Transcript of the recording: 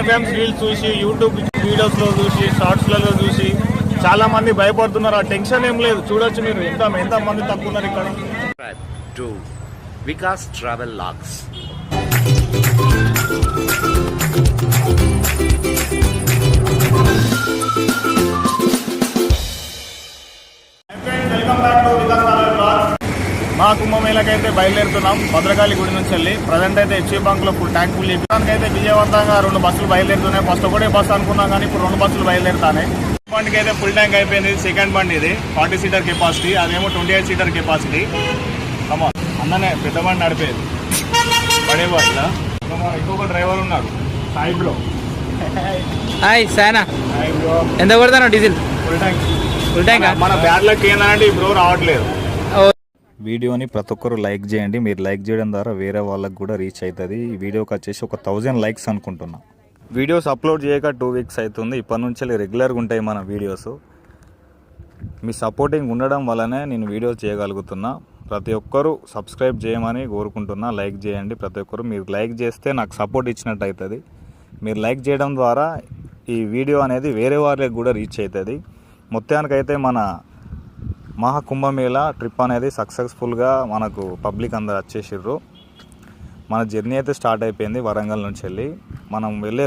Instagrams reels చూసి, YouTube వీడియోస్లో చూసి, షార్ట్స్లలో చూసి చాలా మంది భయపడుతున్నారు. ఆ టెన్షన్ ఏం లేదు. చూడొచ్చు మీరు ఎంత మంది తక్కువ ఉన్నారు ఇక్కడ. To Vikas travel logs. మా కుంభమేళకైతే బయలుదేరుతున్నాం భద్రకాళి గుడి నుంచి వెళ్ళి. ప్రజెంట్ అయితే హెచ్పీ బంక్లో ఫుల్ ట్యాంక్ ఫుల్ చేయడానికి అయితే విజయవంతంగా 2 బస్సులు బయలుదేరుతున్నాయి. ఫస్ట్ ఒకటే బస్సు అనుకున్నాం కానీ ఇప్పుడు 2 బస్సులు బయలుదేరుతాయి. బండికి అయితే ఫుల్ ట్యాంక్ అయిపోయింది. సెకండ్ బండి ఇది 40 సీటర్ కెపాసిటీ, అదేమో 28 సీటర్ కెపాసిటీ. అన్ననే పెద్ద బండి నడిపేది పడే బస్సులో. ఇంకొక డ్రైవర్ ఉన్నాడు సాయి బ్రో. ఎంత కొడతాను డీజిల్? Full tank. మన బ్యాడ్లకి ఏంటంటే ఈ బ్రో రావట్లేదు. వీడియోని ప్రతి ఒక్కరు లైక్ చేయండి. మీరు లైక్ చేయడం ద్వారా వేరే వాళ్ళకి కూడా రీచ్ అవుతుంది. ఈ వీడియోకి వచ్చేసి ఒక 1000 లైక్స్ అనుకుంటున్నా. వీడియోస్ అప్లోడ్ చేయక 2 వీక్స్ అవుతుంది. ఇప్పటి నుంచి రెగ్యులర్గా ఉంటాయి మన వీడియోస్. మీ సపోర్టింగ్ ఉండడం వల్లనే నేను వీడియోస్ చేయగలుగుతున్నా. ప్రతి ఒక్కరూ సబ్స్క్రైబ్ చేయమని కోరుకుంటున్నా. లైక్ చేయండి ప్రతి ఒక్కరు. మీరు లైక్ చేస్తే నాకు సపోర్ట్ ఇచ్చినట్టు అవుతుంది. మీరు లైక్ చేయడం ద్వారా ఈ వీడియో అనేది వేరే వాళ్ళకి కూడా రీచ్ అవుతుంది. మొత్తానికైతే మన మహాకుంభమేళ ట్రిప్ అనేది సక్సెస్ఫుల్గా మనకు పబ్లిక్ అందరు వచ్చేసిర్రు. మన జర్నీ అయితే స్టార్ట్ అయిపోయింది వరంగల్ నుంచి వెళ్ళి. మనం వెళ్ళే